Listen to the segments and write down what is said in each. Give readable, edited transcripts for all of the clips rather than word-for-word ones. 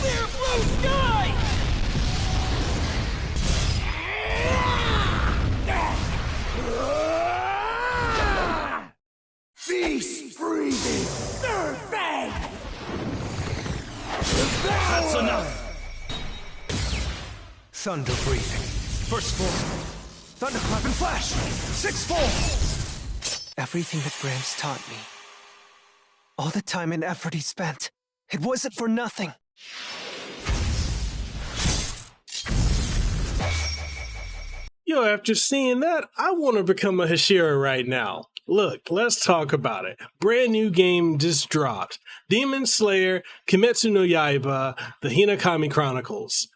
Clear blue sky! Beast breathing! Third fang! That's enough! Thunder breathing. First form. Thunderclap and flash. 6 forms. Everything that Gramps taught me. All the time and effort he spent. It wasn't for nothing. Yo, after seeing that, I want to become a Hashira right now. Look, let's talk about it. Brand new game just dropped. Demon Slayer Kimetsu no Yaiba The Hinokami Chronicles.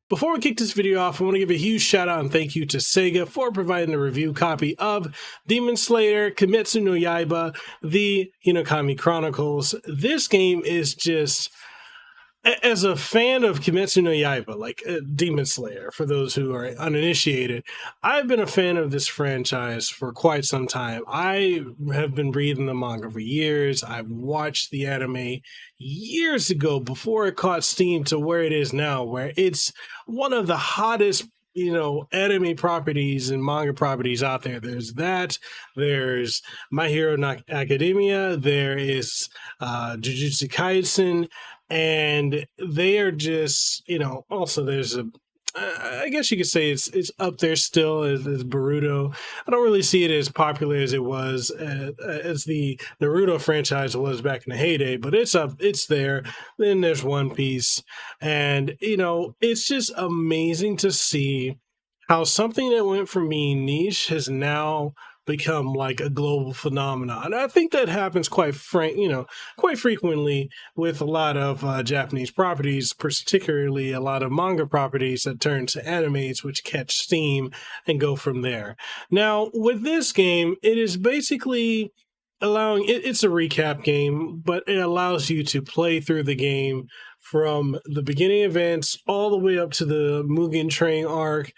Before we kick this video off, I want to give a huge shout out and thank you to SEGA for providing a review copy of Demon Slayer Kimetsu no Yaiba The Hinokami Chronicles. This game is just, as a fan of Kimetsu no Yaiba, like Demon Slayer, for those who are uninitiated, I've been a fan of this franchise for quite some time. I have been reading the manga for years. I've watched the anime years ago before it caught steam to where it is now, where it's one of the hottest, anime properties and manga properties out there. There's that. There's My Hero Academia. There is Jujutsu Kaisen. And they are just, also there's I guess you could say it's up there still as Boruto. I don't really see it as popular as it was, as the Naruto franchise was back in the heyday, but it's there. Then there's One Piece. And, it's just amazing to see how something that went from being niche has now become like a global phenomenon. And I think that happens quite frequently with a lot of Japanese properties, particularly a lot of manga properties that turn to animes, which catch steam and go from there. Now, with this game, it is basically it's a recap game, but it allows you to play through the game from the beginning events all the way up to the Mugen Train arc,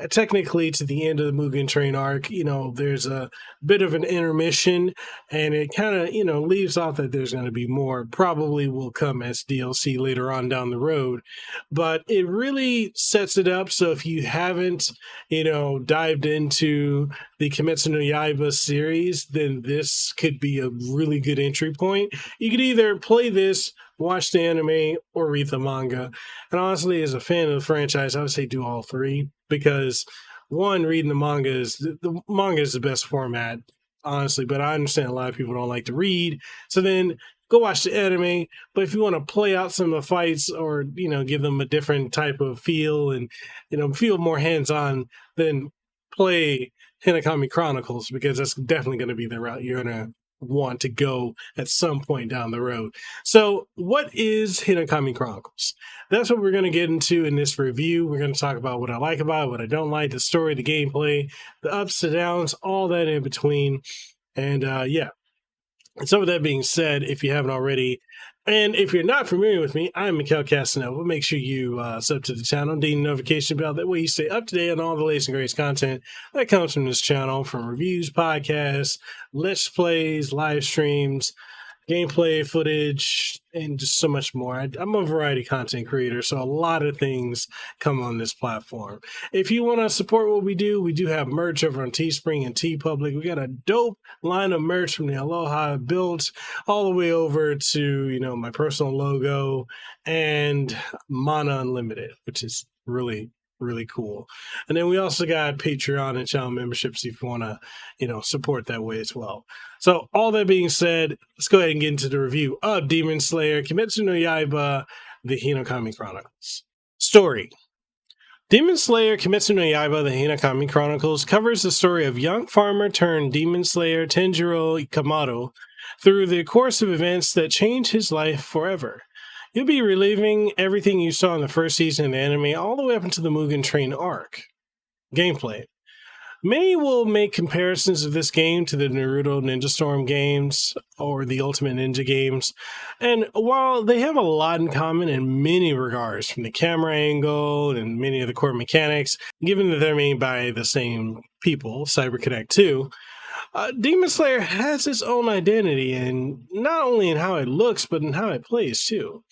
technically to the end of the Mugen Train arc. There's a bit of an intermission, and it kind of, leaves off that there's going to be more. Probably will come as DLC later on down the road, but it really sets it up. So if you haven't, dived into the Kimetsu no Yaiba series, then this could be a really good entry point. You could either play this, watch the anime, or read the manga. And honestly, as a fan of the franchise, I would say do all three, because one, reading the manga is the best format, honestly, but I understand a lot of people don't like to read. So then go watch the anime. But if you want to play out some of the fights, or, give them a different type of feel and, feel more hands-on, then play Hinokami Chronicles, because that's definitely going to be the route you're going to want to go at some point down the road. So what is Hinokami Chronicles? That's what we're going to get into in this review. We're going to talk about what I like about it, what I don't like, the story, the gameplay, the ups and downs, all that in between. And And so with that being said, if you haven't already, and if you're not familiar with me, I'm Mekel Kasanova. Make sure you sub to the channel, ding the notification bell. That way you stay up to date on all the latest and greatest content that comes from this channel, from reviews, podcasts, let's plays, live streams, gameplay footage, and just so much more. I'm a variety content creator, so a lot of things come on this platform. If you want to support what we do have merch over on Teespring and TeePublic. We got a dope line of merch from the Aloha built all the way over to, my personal logo and Mana Unlimited, which is really cool. And then we also got Patreon and channel memberships if you want to, support that way as well. So all that being said, let's go ahead and get into the review of Demon Slayer Kimetsu no Yaiba The Hinokami Chronicles. Story. Demon Slayer Kimetsu no Yaiba The Hinokami Chronicles covers the story of young farmer turned demon slayer Tenjiro Kamato through the course of events that change his life forever. You'll be reliving everything you saw in the first season of the anime all the way up into the Mugen Train arc. Gameplay. Many will make comparisons of this game to the Naruto Ninja Storm games or the Ultimate Ninja games, and while they have a lot in common in many regards, from the camera angle and many of the core mechanics, given that they're made by the same people, CyberConnect 2, Demon Slayer has its own identity, and not only in how it looks, but in how it plays too.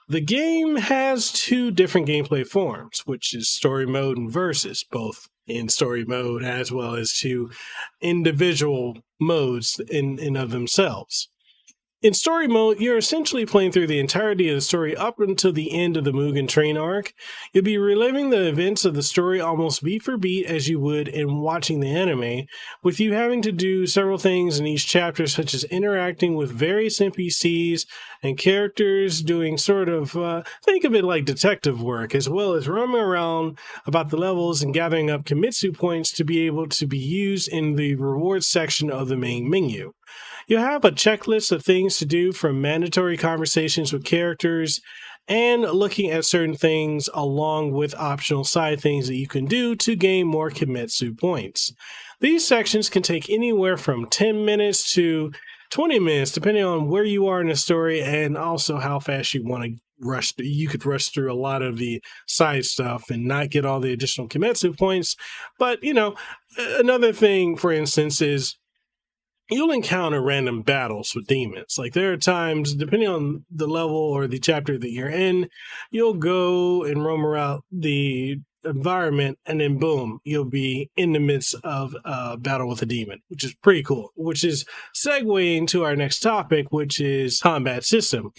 The game has two different gameplay forms, which is story mode and versus, both in story mode as well as two individual modes in of themselves. In story mode, you're essentially playing through the entirety of the story up until the end of the Mugen Train arc. You'll be reliving the events of the story almost beat for beat as you would in watching the anime, with you having to do several things in each chapter, such as interacting with various NPCs and characters, doing sort of, think of it like detective work, as well as roaming around about the levels and gathering up Kimetsu points to be able to be used in the rewards section of the main menu. You'll have a checklist of things to do, from mandatory conversations with characters and looking at certain things, along with optional side things that you can do to gain more Kimetsu points. These sections can take anywhere from 10 minutes to 20 minutes, depending on where you are in the story and also how fast you want to rush. You could rush through a lot of the side stuff and not get all the additional Kimetsu points. But, another thing, for instance, is you'll encounter random battles with demons. Like, there are times, depending on the level or the chapter that you're in, you'll go and roam around the environment, and then boom, you'll be in the midst of a battle with a demon, which is pretty cool, which is segueing to our next topic, which is combat system.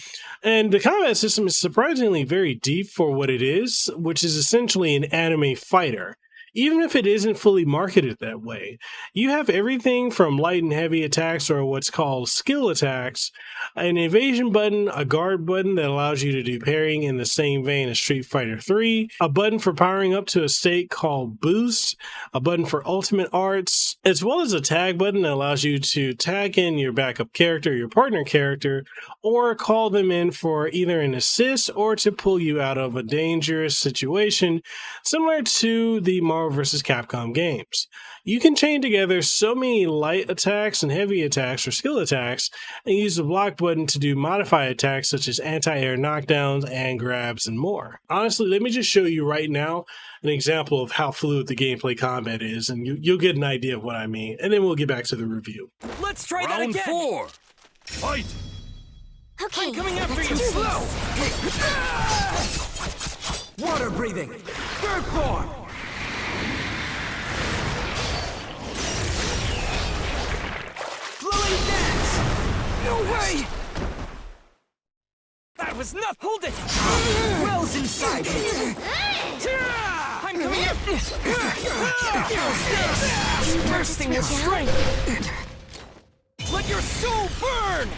And the combat system is surprisingly very deep for what it is, which is essentially an anime fighter. Even if it isn't fully marketed that way, you have everything from light and heavy attacks, or what's called skill attacks, an evasion button, a guard button that allows you to do parrying in the same vein as Street Fighter 3, a button for powering up to a state called boost, a button for ultimate arts, as well as a tag button that allows you to tag in your backup character, your partner character, or call them in for either an assist or to pull you out of a dangerous situation, similar to the Marvel vs. Capcom games. You can chain together so many light attacks and heavy attacks or skill attacks, and use the block button to do modified attacks such as anti-air knockdowns and grabs and more. Honestly, let me just show you right now an example of how fluid the gameplay combat is, and you'll get an idea of what I mean, and then we'll get back to the review. Let's try that again. Round 4. Fight. Okay, I'm coming after let's you. do this. Slow. Water breathing. Third form. Flowing dance. No way. That was not. Hold it. Wells inside me. I'm coming after you. Bursting with strength. Let your soul burn.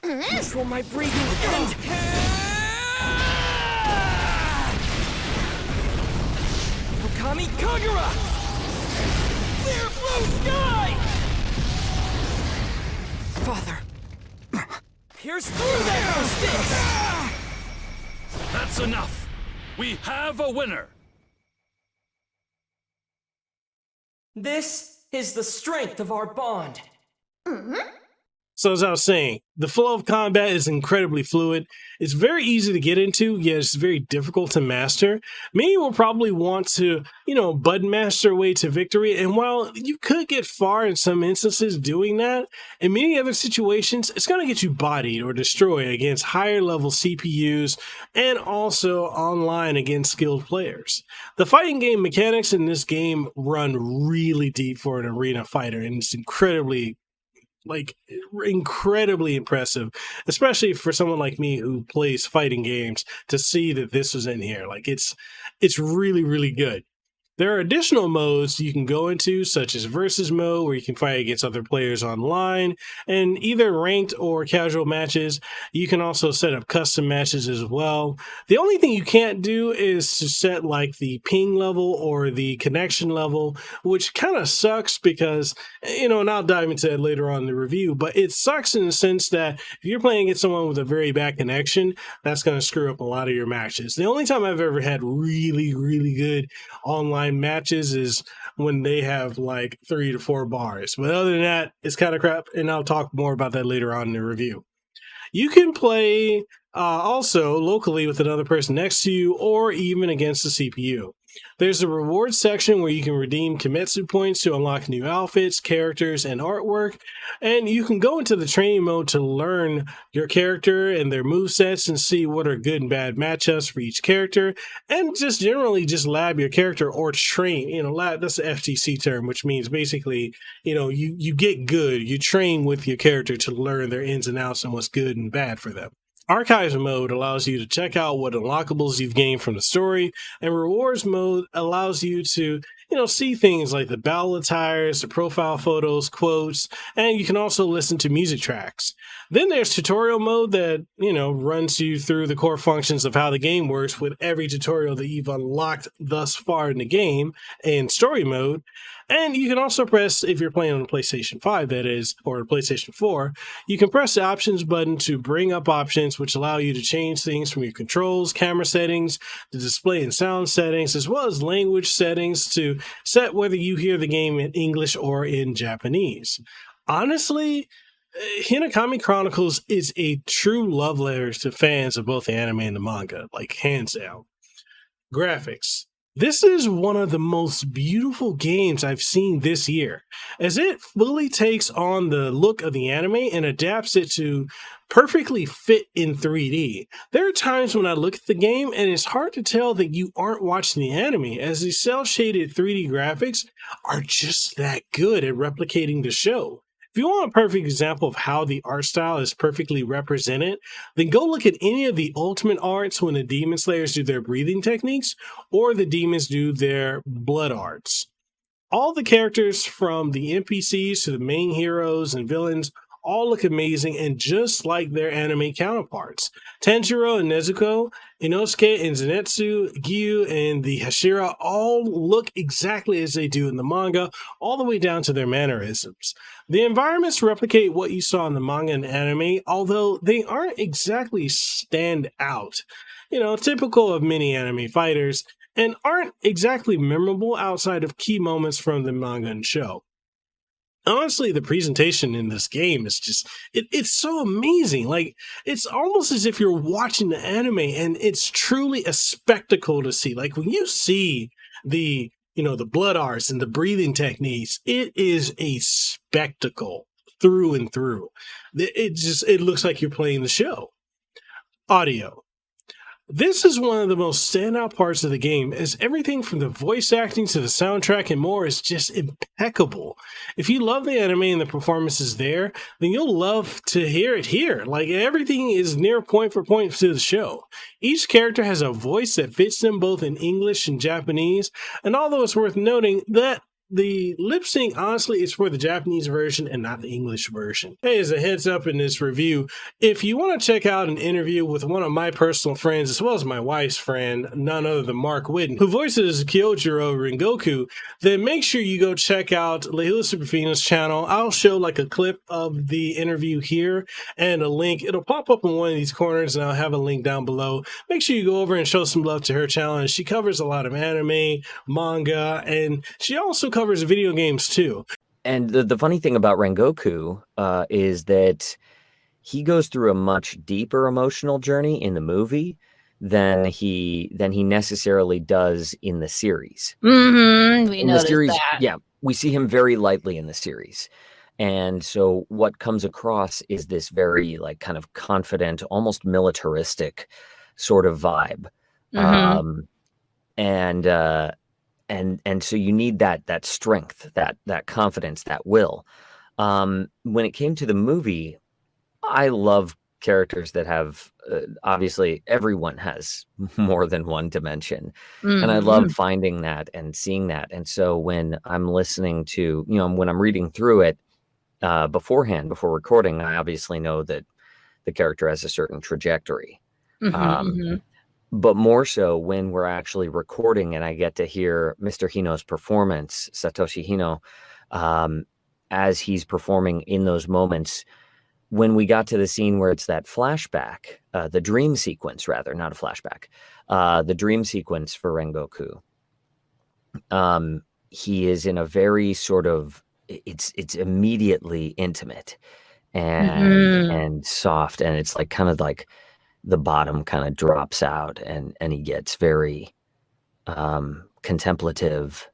Control my breathing and Okami Kagura! Clear blue sky! Father, pierce through that sticks! That's enough. We have a winner. This is the strength of our bond. So as I was saying, the flow of combat is incredibly fluid. It's very easy to get into, yet it's very difficult to master. Many will probably want to, button mash their way to victory, and while you could get far in some instances doing that, in many other situations, it's going to get you bodied or destroyed against higher level CPUs and also online against skilled players. The fighting game mechanics in this game run really deep for an arena fighter, and it's incredibly impressive, especially for someone like me who plays fighting games, to see that this was in here. It's really, really good. There are additional modes you can go into, such as versus mode, where you can fight against other players online, and either ranked or casual matches. You can also set up custom matches as well. The only thing you can't do is to set like the ping level or the connection level, which kind of sucks because, and I'll dive into that later on in the review, but it sucks in the sense that if you're playing against someone with a very bad connection, that's going to screw up a lot of your matches. The only time I've ever had really, really good online matches is when they have like 3 to 4 bars. But other than that, it's kind of crap, and I'll talk more about that later on in the review. You can play also locally with another person next to you or even against the CPU. There's a rewards section where you can redeem Kimetsu points to unlock new outfits, characters, and artwork. And you can go into the training mode to learn your character and their movesets and see what are good and bad matchups for each character. And just generally just lab your character or train. Lab, that's the FTC term, which means basically, you get good. You train with your character to learn their ins and outs and what's good and bad for them. Archives mode allows you to check out what unlockables you've gained from the story, and rewards mode allows you to, see things like the battle attires, the profile photos, quotes, and you can also listen to music tracks. Then there's tutorial mode that, runs you through the core functions of how the game works with every tutorial that you've unlocked thus far in the game, and story mode. And you can also press, if you're playing on the PlayStation 5, that is, or the PlayStation 4, you can press the options button to bring up options which allow you to change things from your controls, camera settings, the display and sound settings, as well as language settings to set whether you hear the game in English or in Japanese. Honestly, Hinokami Chronicles is a true love letter to fans of both the anime and the manga, like hands down. Graphics. This is one of the most beautiful games I've seen this year, as it fully takes on the look of the anime and adapts it to perfectly fit in 3D. There are times when I look at the game and it's hard to tell that you aren't watching the anime, as the cel-shaded 3D graphics are just that good at replicating the show. If you want a perfect example of how the art style is perfectly represented, then go look at any of the ultimate arts when the Demon Slayers do their breathing techniques or the demons do their blood arts. All the characters from the NPCs to the main heroes and villains all look amazing and just like their anime counterparts. Tanjiro and Nezuko, Inosuke and Zenitsu, Gyu and the Hashira all look exactly as they do in the manga, all the way down to their mannerisms. The environments replicate what you saw in the manga and anime, although they aren't exactly stand out. Typical of many anime fighters, and aren't exactly memorable outside of key moments from the manga and show. Honestly, the presentation in this game is just, it's so amazing. Like, it's almost as if you're watching the anime, and it's truly a spectacle to see. Like, when you see the blood arts and the breathing techniques, it is a spectacle through and through. It looks like you're playing the show. Audio. This is one of the most standout parts of the game, as everything from the voice acting to the soundtrack and more is just impeccable. If you love the anime and the performances there, then you'll love to hear it here. Like, everything is near point for point to the show. Each character has a voice that fits them both in English and Japanese, and although it's worth noting that the lip sync, honestly, is for the Japanese version and not the English version. Hey, as a heads up in this review, if you want to check out an interview with one of my personal friends, as well as my wife's friend, none other than Mark Whitten, who voices Kyojuro Rengoku, then make sure you go check out Lehula Superfina's channel. I'll show like a clip of the interview here and a link. It'll pop up in one of these corners, and I'll have a link down below. Make sure you go over and show some love to her channel. And she covers a lot of anime, manga, and she also covers video games too. And the funny thing about Rengoku is that he goes through a much deeper emotional journey in the movie than he necessarily does in the series. Mm-hmm. We noticed that. Yeah, we see him very lightly in the series. And so what comes across is this very like kind of confident, almost militaristic sort of vibe. Mm-hmm. And so you need that strength, that confidence, that will. When it came to the movie, I love characters that have obviously everyone has more than one dimension, and I love finding that and seeing that. And so when I'm listening to, when I'm reading through it beforehand, before recording, I obviously know that the character has a certain trajectory. But more so when we're actually recording and I get to hear Mr. Hino's performance, Satoshi Hino, as he's performing in those moments. When we got to the scene where it's that flashback, the dream sequence, rather, not a flashback, the dream sequence for Rengoku, he is in a very sort of, it's immediately intimate and soft, and it's like kind of like the bottom kind of drops out, and he gets very contemplative,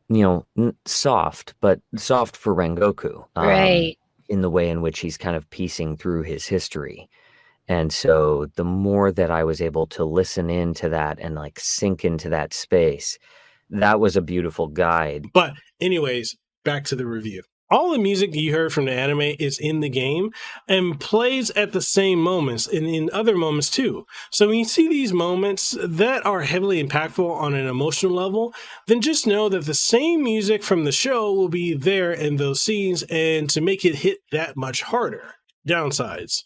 soft, but soft for Rengoku, right? In the way in which he's kind of piecing through his history. And so the more that I was able to listen into that and like sink into that space, that was a beautiful guide. But anyways, back to the review. All the music you heard from the anime is in the game and plays at the same moments and in other moments too. So when you see these moments that are heavily impactful on an emotional level, then just know that the same music from the show will be there in those scenes and to make it hit that much harder. Downsides.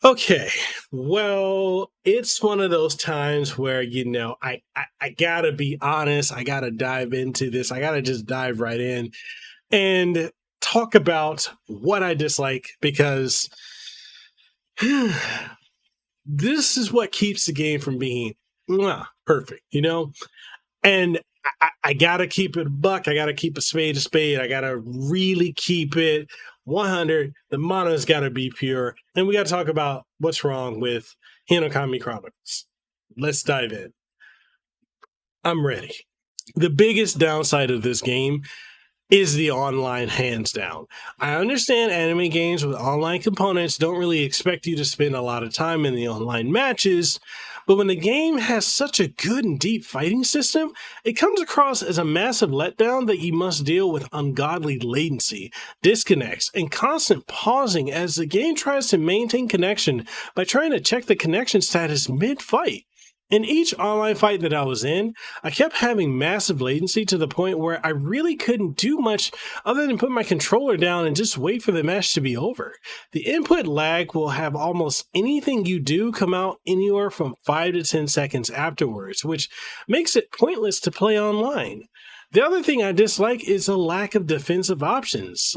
Okay, well, it's one of those times where, I gotta be honest. I gotta dive into this. I gotta just dive right in and talk about what I dislike, because this is what keeps the game from being perfect, And I gotta keep it a buck. I gotta keep a spade. I gotta really keep it 100. The mana's gotta be pure. And we gotta talk about what's wrong with Hinokami Chronicles. Let's dive in. I'm ready. The biggest downside of this game is the online, hands down. I understand anime games with online components don't really expect you to spend a lot of time in the online matches, but when the game has such a good and deep fighting system, it comes across as a massive letdown that you must deal with ungodly latency, disconnects, and constant pausing as the game tries to maintain connection by trying to check the connection status mid-fight. In each online fight that I was in, I kept having massive latency to the point where I really couldn't do much other than put my controller down and just wait for the match to be over. The input lag will have almost anything you do come out anywhere from 5 to 10 seconds afterwards, which makes it pointless to play online. The other thing I dislike is a lack of defensive options.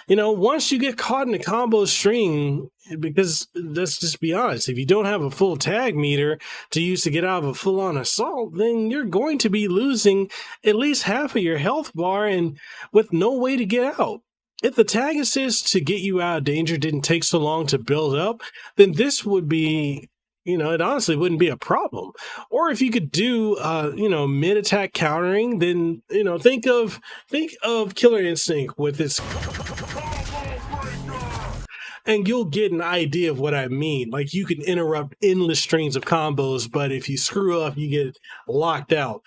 Once you get caught in a combo string, because let's just be honest, if you don't have a full tag meter to use to get out of a full-on assault, then you're going to be losing at least half of your health bar and with no way to get out. If the tag assist to get you out of danger didn't take so long to build up, then this would be... it honestly wouldn't be a problem. Or if you could do, mid-attack countering, then, think of Killer Instinct with its... And you'll get an idea of what I mean. Like, you can interrupt endless strings of combos, but if you screw up, you get locked out.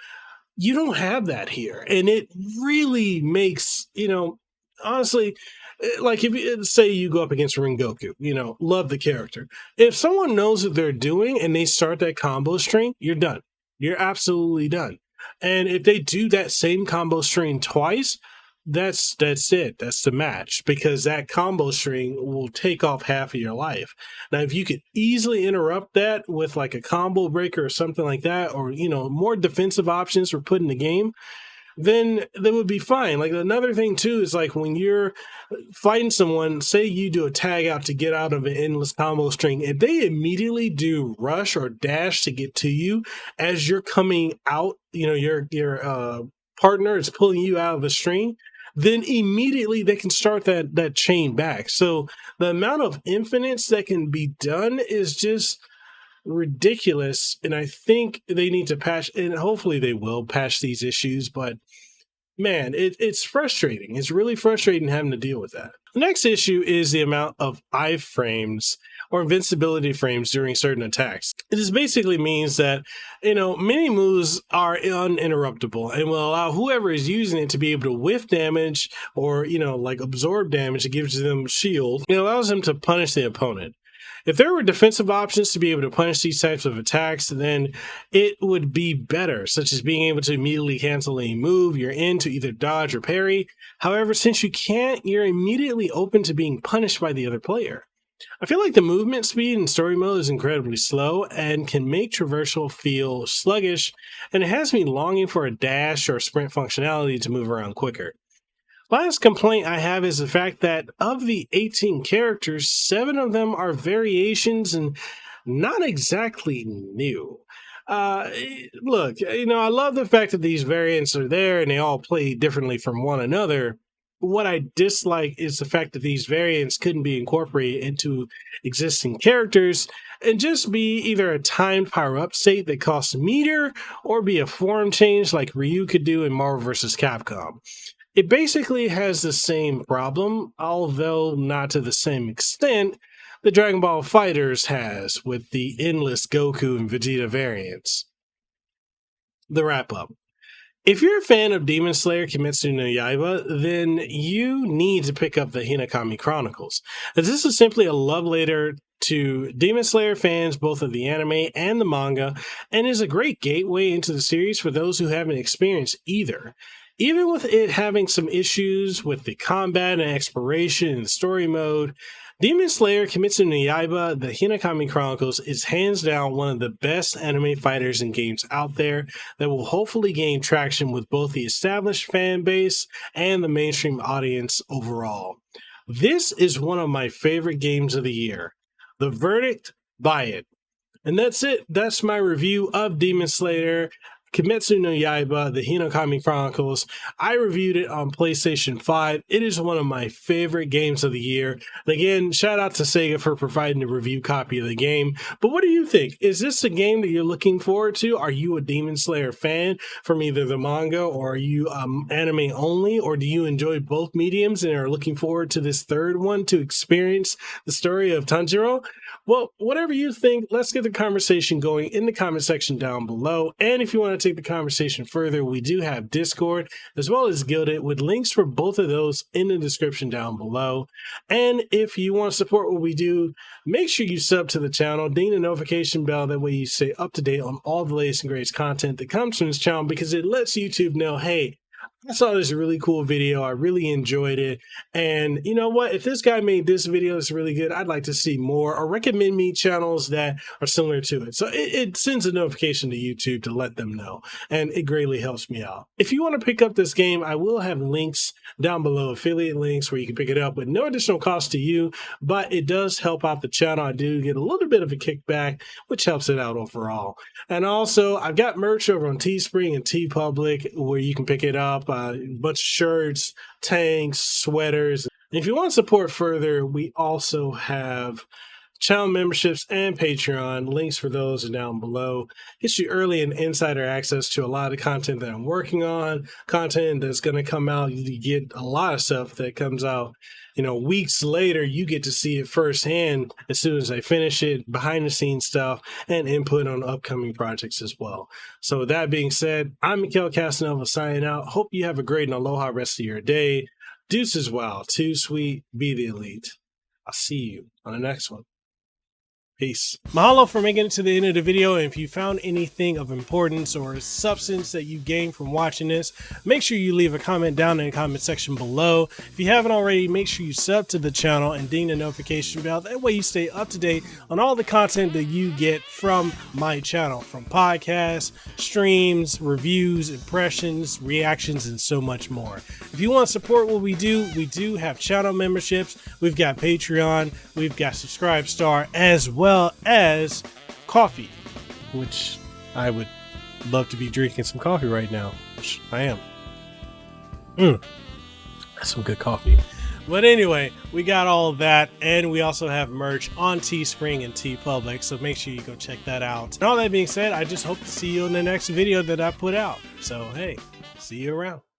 You don't have that here. And it really makes, honestly... Like, if you say you go up against Rengoku, love the character. If someone knows what they're doing and they start that combo string, you're done. You're absolutely done. And if they do that same combo string twice, that's it. That's the match, because that combo string will take off half of your life. Now, if you could easily interrupt that with like a combo breaker or something like that, or, more defensive options for putting the game, then that would be fine. Like, another thing too is like when you're fighting someone, say you do a tag out to get out of an endless combo string, if they immediately do rush or dash to get to you as you're coming out, your partner is pulling you out of a string, then immediately they can start that chain back. So the amount of infinites that can be done is just ridiculous, and I think they need to patch, and hopefully they will patch these issues, but man, it's frustrating. It's really frustrating having to deal with that. The next issue is the amount of iframes or invincibility frames during certain attacks. It just basically means that, many moves are uninterruptible and will allow whoever is using it to be able to whiff damage or, absorb damage. It gives them shield. It allows them to punish the opponent. If there were defensive options to be able to punish these types of attacks, then it would be better, such as being able to immediately cancel any move you're in to either dodge or parry. However, since you can't, you're immediately open to being punished by the other player. I feel like the movement speed in story mode is incredibly slow and can make traversal feel sluggish, and it has me longing for a dash or sprint functionality to move around quicker. Last complaint I have is the fact that of the 18 characters, 7 of them are variations and not exactly new. Look, I love the fact that these variants are there and they all play differently from one another. What I dislike is the fact that these variants couldn't be incorporated into existing characters and just be either a timed power-up state that costs a meter or be a form change like Ryu could do in Marvel vs. Capcom. It basically has the same problem, although not to the same extent, that Dragon Ball FighterZ has with the endless Goku and Vegeta variants. The wrap-up. If you're a fan of Demon Slayer Kimetsu no Yaiba, then you need to pick up the Hinokami Chronicles, as this is simply a love letter to Demon Slayer fans, both of the anime and the manga, and is a great gateway into the series for those who haven't experienced either. Even with it having some issues with the combat and exploration and story mode, Demon Slayer Kimetsu no Yaiba The Hinokami Chronicles is hands down one of the best anime fighters and games out there that will hopefully gain traction with both the established fan base and the mainstream audience overall. This is one of my favorite games of the year. The verdict, buy it. And that's it. That's my review of Demon Slayer Kimetsu no Yaiba, The Hinokami Chronicles. I reviewed it on PlayStation 5. It is one of my favorite games of the year. And again, shout out to SEGA for providing a review copy of the game. But what do you think? Is this a game that you're looking forward to? Are you a Demon Slayer fan from either the manga, or are you anime only? Or do you enjoy both mediums and are looking forward to this third one to experience the story of Tanjiro? Well, whatever you think, let's get the conversation going in the comment section down below. And if you want to take the conversation further, we do have Discord as well as Guilded, with links for both of those in the description down below. And if you want to support what we do, make sure you sub to the channel, ding the notification bell, that way you stay up to date on all the latest and greatest content that comes from this channel, because it lets YouTube know, hey, I saw this really cool video. I really enjoyed it. And you know what? If this guy made this video that's really good, I'd like to see more, or recommend me channels that are similar to it. So it sends a notification to YouTube to let them know. And it greatly helps me out. If you want to pick up this game, I will have links down below, affiliate links where you can pick it up with no additional cost to you, but it does help out the channel. I do get a little bit of a kickback, which helps it out overall. And also, I've got merch over on Teespring and TeePublic where you can pick it up. A bunch of shirts, tanks, sweaters. And if you want to support further, we also have channel memberships and Patreon. Links for those are down below. Gets you early and insider access to a lot of content that I'm working on, content that's going to come out. You get a lot of stuff that comes out, weeks later. You get to see it firsthand as soon as I finish it, behind the scenes stuff, and input on upcoming projects as well. So with that being said, I'm Mekel Kasanova signing out. Hope you have a great and aloha rest of your day. Deuces well, too sweet, be the elite. I'll see you on the next one. Peace. Mahalo for making it to the end of the video. And if you found anything of importance or substance that you gained from watching this, make sure you leave a comment down in the comment section below. If you haven't already, make sure you sub to the channel and ding the notification bell. That way you stay up to date on all the content that you get from my channel, from podcasts, streams, reviews, impressions, reactions, and so much more. If you want to support what we do have channel memberships. We've got Patreon, we've got Subscribestar, as well as coffee, which I would love to be drinking some coffee right now, which I am. That's some good coffee. But anyway, we got all of that, and we also have merch on Teespring and TeePublic, so make sure you go check that out. And all that being said, I just hope to see you in the next video that I put out. So hey, see you around.